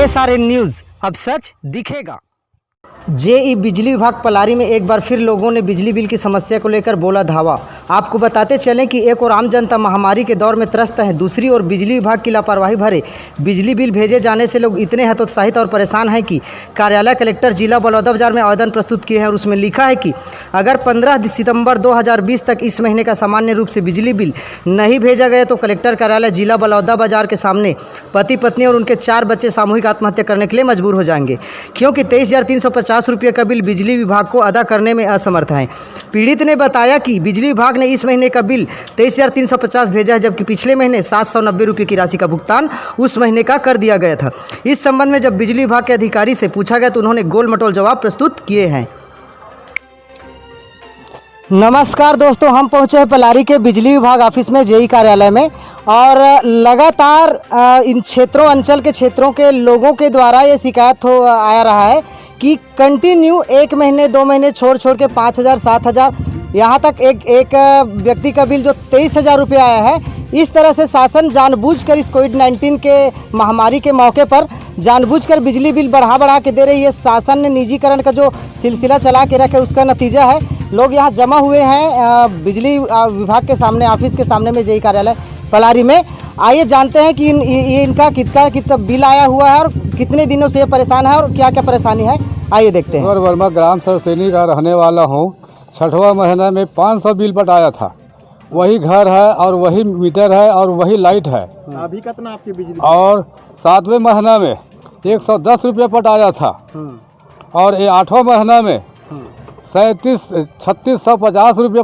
SRN news, अब सच दिखेगा। JEE बिजली विभाग पलारी में एक बार फिर लोगों ने बिजली बिल की समस्या को लेकर बोला धावा। आपको बताते चलें कि एक और आम जनता महामारी के दौर में त्रस्त है, दूसरी ओर बिजली विभाग की लापरवाही भरे बिजली बिल भेजे जाने से लोग इतने हतोत्साहित और परेशान हैं कि कार्यालय कलेक्टर जिला बलौदाबाजार में आवेदन प्रस्तुत किए हैं और उसमें लिखा है कि अगर 15 सितंबर 2020 तक इस महीने का सामान्य रूप से बिजली बिल नहीं भेजा गया तो कलेक्टर कार्यालय जिला बलौदाबाजार के सामने पति पत्नी और उनके 4 बच्चे सामूहिक आत्महत्या करने के लिए मजबूर हो जाएंगे, क्योंकि 23,350 रुपये का बिल बिजली विभाग को अदा करने में असमर्थ हैं। पीड़ित ने बताया कि बिजली विभाग ने इस महीने का बिल 23,350 भेजा है, जबकि पिछले महीने 790 रुपये की राशि का भुगतान उस महीने का कर दिया गया था। इस संबंध में जब बिजली विभाग के अधिकारी से पूछा गया तो उन्होंने गोल मटोल जवाब प्रस्तुत किए हैं। नमस्कार दोस्तों, हम पहुंचे हैं पलारी के बिजली विभाग ऑफिस में, जेई कार्यालय में, और लगातार इन क्षेत्रों अंचल के क्षेत्रों के लोगों के द्वारा ये शिकायत आ रहा है कि कंटिन्यू 1 महीने 2 महीने छोड़ के 5,000 7,000 यहाँ तक एक व्यक्ति का बिल जो 23,000 रुपये आया है। इस तरह से शासन जानबूझकर इस कोविड-19 के महामारी के मौके पर जानबूझकर बिजली बिल बढ़ा के दे रही है। शासन ने निजीकरण का जो सिलसिला चला के रखे उसका नतीजा है। लोग यहाँ जमा हुए हैं बिजली विभाग के सामने, ऑफिस के सामने में, जेई कार्यालय पलारी में। आइए जानते हैं कि इनका कितना बिल आया हुआ है और कितने दिनों से ये परेशान है और क्या क्या परेशानी है, आइए देखते हैं। वर्मा ग्राम सरसेनी का रहने वाला हूँ। 6वां महीना में 500 बिल पटाया था। वही घर है और वही मीटर है और वही लाइट है। अभी कितना आपकी बिजली? और 7वें महीना में 110 रुपये पटाया था और ये 8वां महीना में 3650 रुपये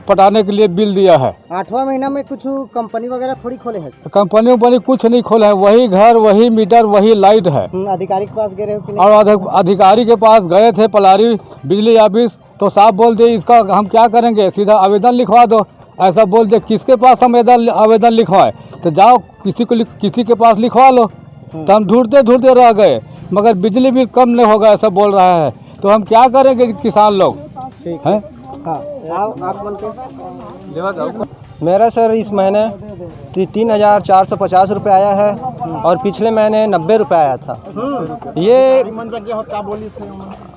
पटाने के लिए बिल दिया है। 8वां महीना में कुछ कंपनी वगैरह थोड़ी खोले हैं? कंपनी कुछ नहीं खोला है, वही घर वही मीटर वही लाइट है। अधिकारी के पास गए हो कि नहीं? और अधिकारी के पास गए थे पलारी बिजली ऑफिस, तो साहब बोल दिए इसका हम क्या करेंगे, सीधा आवेदन लिखवा दो। ऐसा बोल दे किसके पास हम आवेदन लिखवाएं, तो जाओ किसी के पास लिखवा लो। तो हम ढूंढते रह गए, मगर बिजली बिल कम नहीं होगा ऐसा बोल रहा है। तो हम क्या करेंगे किसान लोग हैं? मेरा सर इस महीने 3,450 रुपये आया है और पिछले महीने 90 रुपये आया था। ये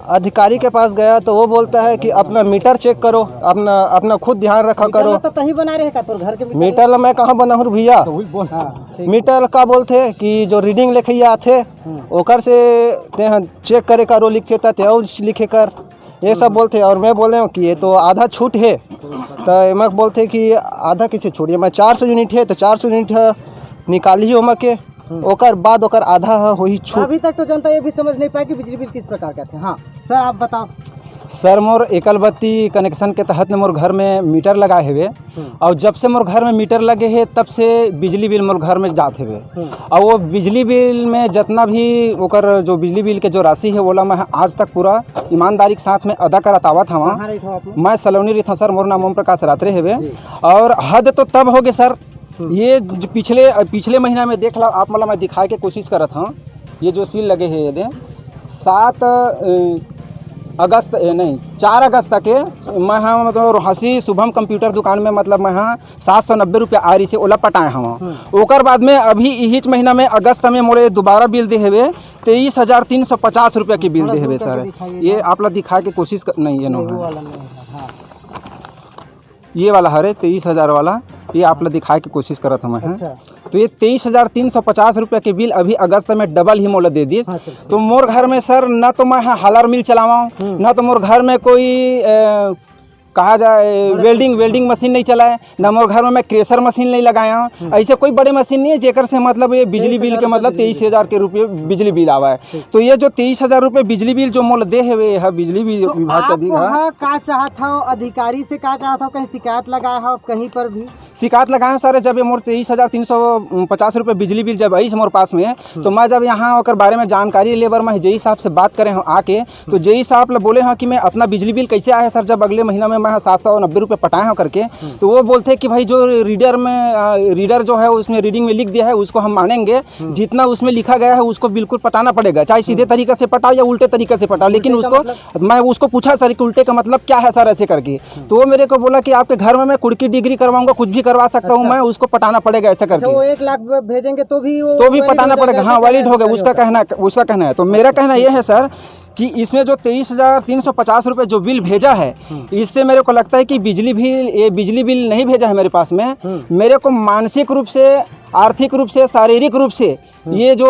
अधिकारी के पास गया तो वो बोलता है कि अपना मीटर चेक करो, अपना खुद ध्यान रखा करो। तो ही बना रहेगा तो घर के मीटर मैं कहाँ बना हूँ भैया? मीटर का बोलते कि जो रीडिंग लिखे आते ओकर से चेक करे करो लिखे लिखे कर, ये सब बोलते। और मैं बोले हूँ कि ये तो आधा छूट है, तो मैं बोलते कि आधा किसे छोड़िए, मैं 400 यूनिट है तो 400 यूनिट निकाली हो के ओकर बाद ओकर आधा हो ही छूट। अभी तक तो जनता ये भी समझ नहीं पाई कि बिजली बिल किस प्रकार का थे। हाँ सर, आप बताओ। सर, मोर एकल बत्ती कनेक्शन के तहत मोर घर में मीटर लगाए हुए, और जब से मोर घर में मीटर लगे हैं तब से बिजली बिल मोर घर में जाते हुए। और वो बिजली बिल में जितना भी ओकर जो बिजली बिल के जो राशि है वो मैं आज तक पूरा ईमानदारी के साथ में अदा करत आवत हूँ। मैं सलोनी रही था सर, मोर नाम ओम प्रकाश रात्रे हुए। और हद तो तब हो गए सर, ये जो पिछले महीना में देख लो आप, मतलब मैं दिखाए के कोशिश करत हूँ। ये जो सील लगे हैं ये 4 अगस्त तक मैं हाँ मतलब हंसी शुभम कंप्यूटर दुकान में मतलब मैं हाँ 790 रुपये आरी से ओला पटाए हूँ। ओकर बाद में अभी इस महीना में अगस्त में मोरे दोबारा बिल दे हुए 23,350 रुपये की बिल दे हुए सर। ये आप लोग दिखा के कोशिश नहीं, ये नो ये वाला हरे 23,000 वाला, ये आप लोग दिखाए की कोशिश करत हम हैं। तो ये 23,350 रुपये के बिल अभी अगस्त में डबल ही मोला दे दी। तो मोर घर में सर न तो मैं हलर मिल चलावा, न तो मोर घर में कोई कहा जाए वेल्डिंग मशीन नहीं चलाए, न मोर घर में मैं क्रेशर मशीन नहीं लगाया हूँ। ऐसे कोई बड़े मशीन नहीं है जेकर से मतलब ये बिजली बिल के मतलब 23,000 के रुपये बिजली बिल आवा है। तो ये जो 23,000 रुपये बिजली बिल जो मोल दे हुए है बिजली बिल विभाग का चाहता हो, अधिकारी से क्या चाहता हो, कहीं शिकायत लगाया हो कहीं पर भी? शिकायत लगाए सर, जब ये मोर 23,350 रुपये बिजली बिल जब आई मोर पास में, तो मैं जब यहाँ होकर बारे में जानकारी लेबर मैं जेई साहब से बात करे हूँ आके, तो जेई साहब बोले हैं कि मैं अपना बिजली बिल कैसे आया सर, जब अगले महीना में मैं 790 रुपये पटाए हो करके, तो वो बोलते हैं कि भाई जो रीडर जो है उसमें रीडिंग में लिख दिया है उसको हम मानेंगे, जितना उसमें लिखा गया है उसको बिल्कुल पटाना पड़ेगा, चाहे सीधे तरीके से पटाओ या उल्टे तरीके से पटाओ। लेकिन उसको मैं उसको पूछा सर कि उल्टे का मतलब क्या है सर ऐसे करके, तो वो मेरे को बोला कि आपके घर में मैं कुड़की डिग्री करवाऊंगा, कुछ भी करवा सकता हूँ मैं, उसको पटाना पड़ेगा ऐसा करके। वो 1 लाख भेजेंगे तो भी पटाना पड़ेगा, हाँ वैलिड हो गया, उसका कहना है। तो मेरा कहना यह है सर कि इसमें जो 23,350 रुपये जो बिल भेजा है, इससे मेरे को लगता है कि बिजली बिल नहीं भेजा है मेरे पास में, मेरे को मानसिक रूप से, आर्थिक रूप से, शारीरिक रूप से ये जो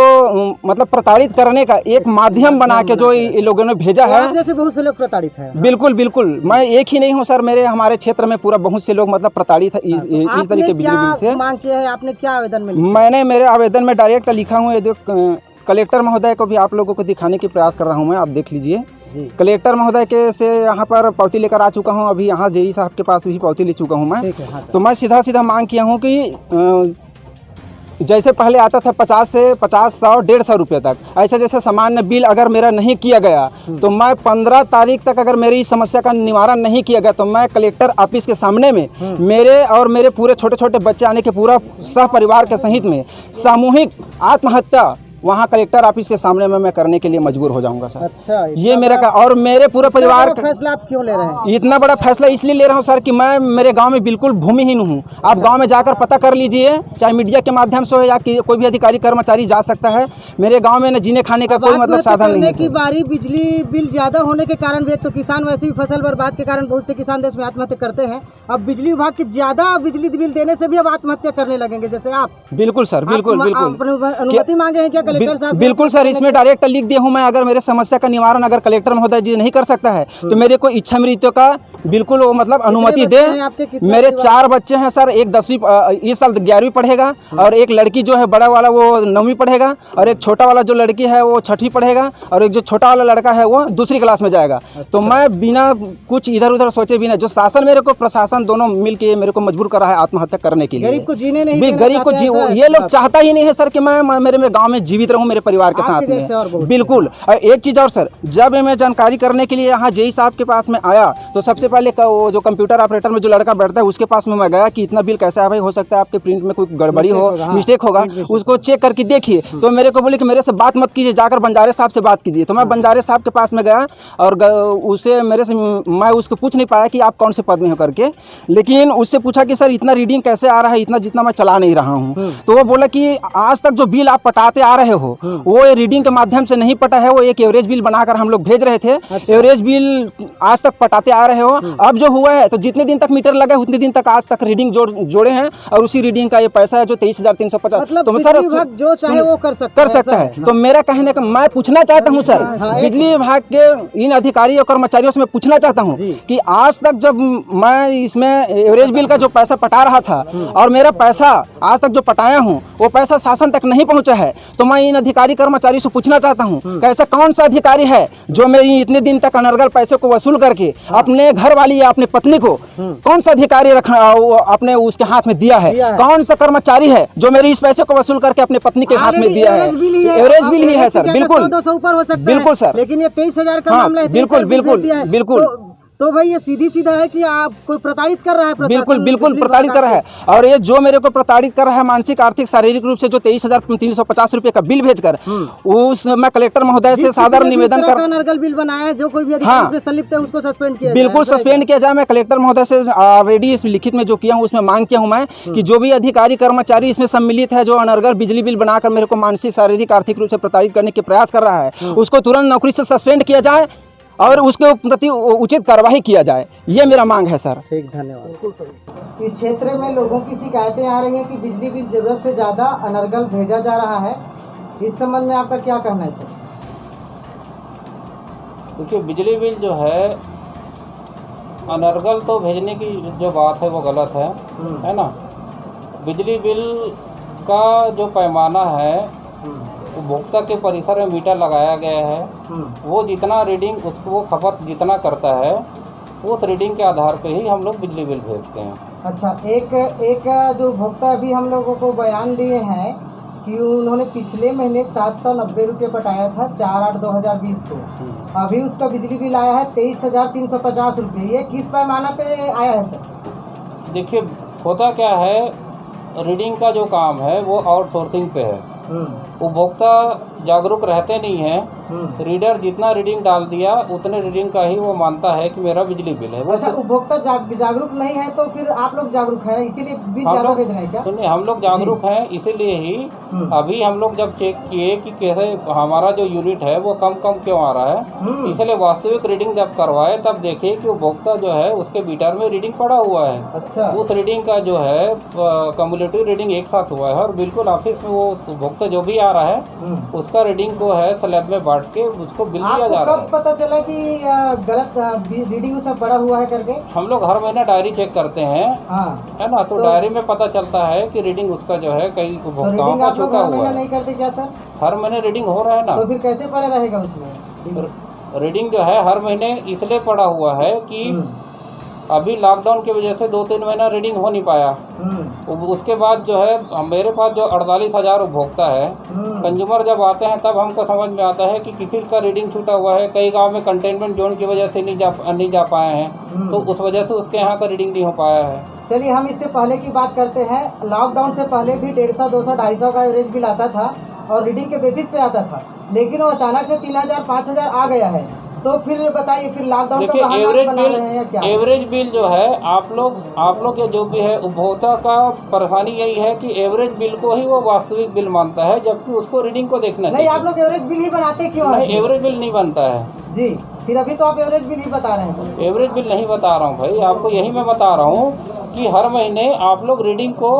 मतलब प्रताड़ित करने का एक माध्यम बना के जो ये लोगों ने भेजा है, जैसे बहुत से लोग प्रताड़ित हैं। बिल्कुल बिल्कुल, मैं एक ही नहीं हूँ सर, हमारे क्षेत्र में पूरा बहुत से लोग मतलब प्रताड़ित है इस तरीके के बिजली बिल से। मांग किया है आपने, क्या आवेदन में? मैंने मेरे आवेदन में डायरेक्ट लिखा हूँ, ये जो कलेक्टर महोदय को भी आप लोगों को दिखाने की प्रयास कर रहा हूँ मैं, आप देख लीजिए। कलेक्टर महोदय के से यहाँ पर पावती लेकर आ चुका हूँ, अभी यहाँ जेई साहब के पास भी पावती ले चुका हूँ मैं। तो मैं सीधा मांग किया हूँ कि जैसे पहले आता था 50 से 50, 100, 150 रुपये तक, ऐसा जैसे सामान्य बिल अगर मेरा नहीं किया गया तो मैं 15 तारीख तक अगर मेरी इस समस्या का निवारण नहीं किया गया तो मैं कलेक्टर ऑफिस के सामने में मेरे और मेरे पूरे छोटे छोटे बच्चे आने के पूरा सह परिवार के सहित में सामूहिक आत्महत्या वहाँ कलेक्टर ऑफिस के सामने में मैं करने के लिए मजबूर हो जाऊंगा सर। अच्छा, ये मेरा का और मेरे पूरे परिवार का फैसला आप क्यों ले रहे हैं? इतना बड़ा फैसला इसलिए ले रहा हूँ सर कि मैं मेरे गांव में बिल्कुल भूमिहीन हूँ। आप गांव में जाकर पता कर लीजिए, चाहे मीडिया के माध्यम से हो या कोई भी अधिकारी कर्मचारी जा सकता है, मेरे गाँव में न जीने खाने का कोई मतलब साधन नहीं है। बारी बिजली बिल ज्यादा होने के कारण भी, एक तो किसान वैसे भी फसल बर्बाद के कारण बहुत से किसान देश में आत्महत्या करते हैं, अब बिजली विभाग के ज्यादा बिजली बिल देने से भी अब आत्महत्या करने लगेंगे जैसे आप। बिल्कुल सर, बिल्कुल अनुमति मांगे हैं क्या कलेक्टर साहब? बिल्कुल सर, इसमें डायरेक्ट लिख दिया हूँ मैं, अगर मेरे समस्या का निवारण अगर कलेक्टर महोदय जी नहीं कर सकता है तो मेरे को इच्छा मृत्यु का बिल्कुल वो मतलब अनुमति दे। मेरे 4 बच्चे हैं सर, एक 10वीं इस साल 11वीं पढ़ेगा और एक लड़की जो है बड़ा वाला वो 9वीं पढ़ेगा और एक छोटा वाला जो लड़की है वो 6वीं पढ़ेगा और एक जो छोटा वाला लड़का है वो 2री क्लास में जाएगा। तो मैं बिना कुछ इधर उधर सोचे बिना, जो शासन मेरे को प्रशासन दोनों मिल के मेरे को मजबूर कर रहा है आत्महत्या करने के लिए। गरीब को जीने नहीं, गरीब को ये लोग चाहता ही नहीं है सर कि मैं मेरे गाँव में जीवित रहूँ मेरे परिवार के साथ में। बिल्कुल। और एक चीज़ और सर, जब मैं जानकारी करने के लिए यहाँ जेई साहब के पास में आया तो सबसे पहले वो जो कंप्यूटर ऑपरेटर में जो लड़का बैठता है उसके पास में मैं गया कि इतना बिल कैसा है भाई, हो सकता है आपके प्रिंट में कोई गड़बड़ी हो, मिस्टेक होगा, उसको चेक करके देखिए। तो मेरे को बोले कि मेरे से बात मत कीजिए, जाकर बंजारे साहब से बात कीजिए। तो मैं बंजारे साहब के पास में गया और उसे मैं उसको पूछ नहीं पाया कि आप कौन से पद में हो करके, लेकिन उससे पूछा कि सर इतना रीडिंग कैसे आ रहा है, इतना जितना मैं चला नहीं रहा हूँ। तो वो बोला कि आज तक जो बिल आप पटाते आ रहे हो वो रीडिंग के माध्यम से नहीं पटा है, वो एक एवरेज बिल बनाकर हम लोग भेज रहे थे। एवरेज बिल आज तक पटाते आ रहे हो। अब जो हुआ है तो जितने दिन तक मीटर लगा उतने दिन तक आज तक रीडिंग जोड़े हैं और उसी रीडिंग का ये पैसा है जो 23,350। तो सर जो चाहे वो कर सकता है। तो मेरा कहने का मैं पूछना चाहता हूँ सर, बिजली विभाग के इन अधिकारी और कर्मचारियों से मैं पूछना चाहता हूँ कि आज तक जब मैं इसमें एवरेज बिल का जो पैसा पटा रहा था और मेरा पैसा आज तक जो पटाया हूँ वो पैसा शासन तक नहीं पहुँचा है, तो मैं इन अधिकारी कर्मचारी से पूछना चाहता हूँ कि ऐसा कौन सा अधिकारी है जो मेरी इतने दिन तक अनर्गल पैसे को वसूल करके अपने घर वाली या अपने पत्नी को कौन सा अधिकारी अपने उसके हाथ में दिया है? कौन सा कर्मचारी है जो मेरी इस पैसे को वसूल करके अपने पत्नी के हाथ में दिया है? एवरेज बिल ही है सर। बिल्कुल बिल्कुल सर, लेकिन ये 23,000 का मामला है। बिल्कुल बिल्कुल बिल्कुल। तो भाई ये सीधा है कि आप कोई प्रताड़ित कर रहा है। बिल्कुल प्रताड़ित कर रहा है। और ये जो मेरे को प्रताड़ित कर रहा है मानसिक, आर्थिक, शारीरिक रूप से, जो 23,350 रुपये का बिल भेजकर उस मैं कलेक्टर महोदय से साधारण निवेदन कर अनर्गल बिल बनाया है, जो कोई भी अधिकारी संलिप्त है उसको सस्पेंड किया, बिल्कुल सस्पेंड किया जाए। मैं कलेक्टर महोदय से ऑलरेडी इस लिखित में जो किया हूँ उसमें मांग किया हूँ मैं कि जो भी अधिकारी कर्मचारी इसमें सम्मिलित है जो अनर्गल बिजली बिल बनाकर मेरे को मानसिक, शारीरिक, आर्थिक रूप से प्रताड़ित करने के प्रयास कर रहा है उसको तुरंत नौकरी से सस्पेंड किया जाए और उसके प्रति उचित कार्रवाई किया जाए। ये मेरा मांग है सर। ठीक, धन्यवाद। इस क्षेत्र में लोगों की शिकायतें आ रही हैं कि बिजली बिल जरूरत से ज़्यादा अनर्गल भेजा जा रहा है, इस संबंध में आपका क्या कहना है? देखिए, बिजली बिल जो है अनर्गल तो भेजने की जो बात है वो गलत है ना। बिजली बिल का जो पैमाना है उपभोक्ता के परिसर में मीटर लगाया गया है, वो जितना रीडिंग उसको वो खपत जितना करता है उस रीडिंग के आधार पे ही हम लोग बिजली बिल भेजते हैं। अच्छा, एक जो उपभोक्ता अभी हम लोगों को बयान दिए हैं कि उन्होंने पिछले महीने 790 रुपये पटाया था 4/8/2020 को। अभी उसका बिजली बिल आया है 23,350 रुपये। ये किस पैमाना पे आया है सर? देखिए होता क्या है, रीडिंग का जो काम है वो आउटसोर्सिंग पे है। उपभोक्ता जागरूक रहते नहीं हैं। रीडर जितना रीडिंग डाल दिया उतने रीडिंग का ही वो मानता है कि मेरा बिजली बिल है। अच्छा, उपभोक्ता जागरूक नहीं है तो फिर आप लोग जागरूक हैं इसीलिए बिल ज़्यादा भेज रहे हैं क्या? सुनिए, हम लोग जागरूक हैं इसीलिए ही अभी हम लोग जब चेक किए कि कैसे हमारा जो यूनिट है वो कम क्यों आ रहा है, इसलिए वास्तविक रीडिंग जब करवाए तब देखिए कि उपभोक्ता जो है उसके मीटर में रीडिंग पड़ा हुआ है। अच्छा, उस रीडिंग का जो है कम्युलेटिव रीडिंग एक साथ हुआ है और बिल्कुल ऑफिस में वो उपभोक्ता जो भी आ रहा है उसका रीडिंग को है स्लैब में बांट के उसको बिल दिया जा रहा है। कब पता चला कि गलत रीडिंग सब बड़ा हुआ है करके? हम लोग हर महीने डायरी चेक करते हैं, है ना, तो डायरी में पता चलता है कि रीडिंग उसका जो है कई उपभोक्ताओं का छूटा हुआ है। नहीं करते क्या सर? हर महीने रीडिंग हो रहा है ना। तो फिर कैसे पड़ा रहेगा उसमें? रीडिंग जो है हर महीने इसलिए पड़ा हुआ है कि अभी लॉकडाउन की वजह से 2-3 महीना रीडिंग हो नहीं पाया। उसके बाद जो है मेरे पास जो 48,000 उपभोक्ता है, कंज्यूमर जब आते हैं तब हमको समझ में आता है कि किसी का रीडिंग छूटा हुआ है। कई गांव में कंटेनमेंट जोन की वजह से नहीं जा पाए हैं, तो उस वजह से उसके यहाँ का रीडिंग नहीं हो पाया है। चलिए हम इससे पहले की बात करते हैं। लॉकडाउन से पहले भी 150, 200, 250 का एवरेज बिल आता था और रीडिंग के बेसिस पे आता था, लेकिन वो अचानक से 3,000, 5,000 आ गया है। तो फिर बताइए, फिर लॉकडाउन का बहाना बना रहे हैं या क्या? एवरेज बिल जो है आप लोग या जो भी है उपभोक्ता का परेशानी यही है कि एवरेज बिल को ही वो वास्तविक बिल मानता है, जबकि उसको रीडिंग को देखना चाहिए। नहीं, आप लोग एवरेज बिल ही बनाते क्यों? नहीं, एवरेज बिल नहीं बनता है जी। फिर अभी तो आप एवरेज बिल ही बता रहे हैं। एवरेज बिल नहीं बता रहा हूँ भाई, आपको यही मैं बता रहा हूँ कि हर महीने आप लोग रीडिंग को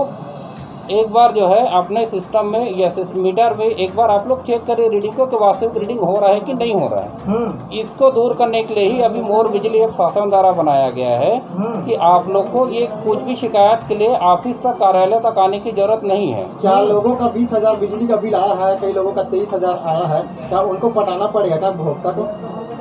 एक बार जो है अपने सिस्टम में या मीटर में एक बार आप लोग चेक करें रीडिंग को कि वास्तविक रीडिंग हो रहा है कि नहीं हो रहा है। इसको दूर करने के लिए ही अभी मोर बिजली एक शासन द्वारा बनाया गया है कि आप लोग को ये कुछ भी शिकायत के लिए ऑफिस तक, कार्यालय तक आने की जरूरत नहीं है। क्या लोगों का 20,000 बिजली का बिल आया है, कई लोगों का 23,000 आया है, क्या उनको पटाना पड़ेगा क्या उपभोक्ता को?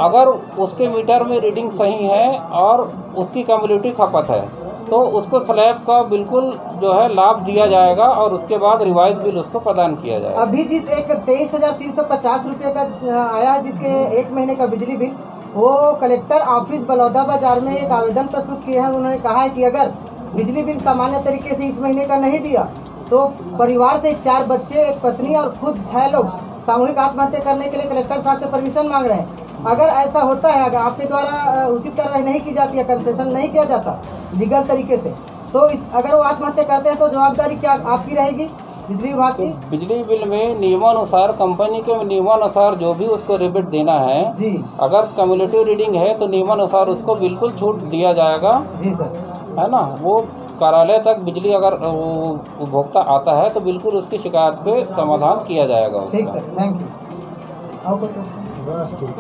अगर उसके मीटर में रीडिंग सही है और उसकी कम्युलेटिव खपत है तो उसको स्लैब का बिल्कुल जो है लाभ दिया जाएगा और उसके बाद रिवाइज बिल उसको प्रदान किया जाएगा। अभी जिस एक 23,350 रुपये का आया है, जिसके एक महीने का बिजली बिल, वो कलेक्टर ऑफिस बलौदा बाजार में एक आवेदन प्रस्तुत किए हैं। उन्होंने कहा है कि अगर बिजली बिल सामान्य तरीके से इस महीने का नहीं दिया तो परिवार से 4 बच्चे, एक पत्नी और खुद 6 लोग सामूहिक आत्महत्या करने के लिए कलेक्टर साहब से परमिशन मांग रहे हैं। अगर ऐसा होता है, अगर आपके द्वारा उचित कार्रवाई नहीं की जाती है, कंसेशन नहीं किया जाता लीगल तरीके से, तो अगर वो आत्महत्या करते हैं तो जवाबदारी क्या आपकी रहेगी, बिजली विभाग की? बिजली बिल में नियमानुसार, कंपनी के नियमानुसार जो भी उसको रिबिट देना है जी, अगर कम्युलेटिव रीडिंग है तो नियमानुसार उसको बिल्कुल छूट दिया जाएगा जी सर, है ना। वो कार्यालय तक बिजली अगर उपभोक्ता आता है तो बिल्कुल उसकी शिकायत पे समाधान किया जाएगा। ठीक सर, थैंक यू।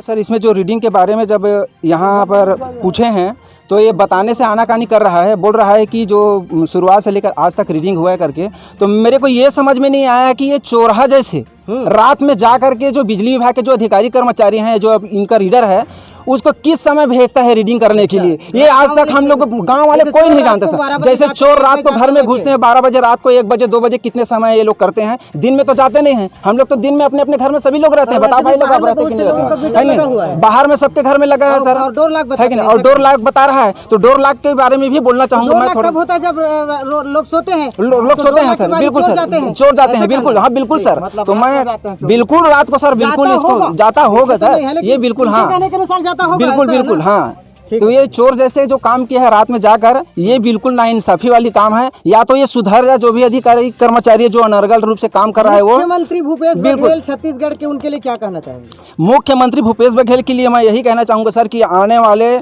सर, इसमें जो रीडिंग के बारे में जब यहाँ पर पूछे हैं तो ये बताने से आनाकानी कर रहा है, बोल रहा है कि जो शुरुआत से लेकर आज तक रीडिंग हुआ है करके। तो मेरे को ये समझ में नहीं आया कि ये चोरहा जैसे रात में जा करके जो बिजली विभाग के जो अधिकारी कर्मचारी हैं, जो इनका रीडर है, उसको किस समय भेजता है रीडिंग करने के लिए, ये आज तक हम लोग गांव वाले कोई नहीं जानते सर। जैसे चोर रात को घर में घुसते हैं 12 बजे रात को, 1 बजे 2 बजे, कितने समय ये लोग करते हैं, दिन में तो जाते नहीं हैं। हम लोग तो दिन में अपने अपने घर में सभी लोग रहते हैं। बता भाई लोग आप रहते कि नहीं रहते हैं? बाहर में सबके घर में लगा है सर, है कि नहीं? और डोर लॉक बता रहा है, तो डोर लॉक के बारे में भी बोलना चाहूंगा मैं थोड़ा। होता है जब लोग सोते हैं, लोग सोते हैं सर, बिल्कुल सर, चोर जाते हैं, बिल्कुल, हाँ बिल्कुल सर। तो मैं बिल्कुल रात को सर बिल्कुल इसको जाता होगा सर, ये बिल्कुल, हाँ बिल्कुल बिल्कुल, हाँ। तो ये चोर जैसे जो काम किया है रात में जाकर, ये बिल्कुल नाइंसाफी वाली काम है। या तो ये सुधर जाए, जो भी अधिकारी कर्मचारी जो अनर्गल रूप से काम कर रहा है वो। मुख्यमंत्री भूपेश बघेल छत्तीसगढ़ के, उनके लिए क्या कहना चाहेंगे? मुख्यमंत्री भूपेश बघेल के लिए मैं यही कहना चाहूँगा सर कि आने वाले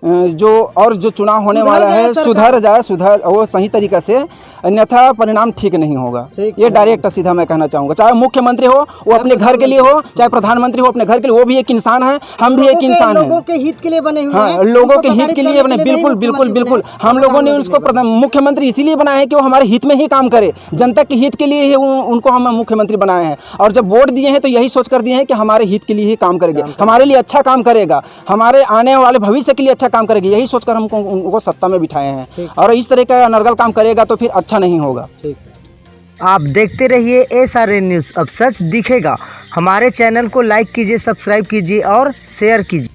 जो चुनाव होने वाला है, सुधर जाए वो सही तरीके से, अन्यथा परिणाम ठीक नहीं होगा। ये डायरेक्ट सीधा मैं कहना चाहूँगा। चाहे मुख्यमंत्री हो वो अपने घर के लिए हो, चाहे प्रधानमंत्री हो अपने घर के लिए, वो भी एक इंसान है, हम भी एक इंसान हैं। लोगों के हित के लिए बने हुए हैं, लोगों के हित के लिए बने, बिल्कुल बिल्कुल बिल्कुल। हम लोगों ने उसको मुख्यमंत्री इसीलिए बनाया है कि वो हमारे हित में ही काम करे, जनता के हित के लिए ही उनको हम मुख्यमंत्री बनाए हैं। और जब वोट दिए हैं तो यही सोच कर दिए हैं कि हमारे हित के लिए ही काम करेंगे, हमारे लिए अच्छा काम करेगा, हमारे आने वाले भविष्य के लिए अच्छा काम करेगी, यही सोचकर हमको उनको सत्ता में बिठाए हैं। और इस तरह का अनर्गल काम करेगा तो फिर अच्छा नहीं होगा। आप देखते रहिए SRN न्यूज़, अब सच दिखेगा। हमारे चैनल को लाइक कीजिए, सब्सक्राइब कीजिए और शेयर कीजिए।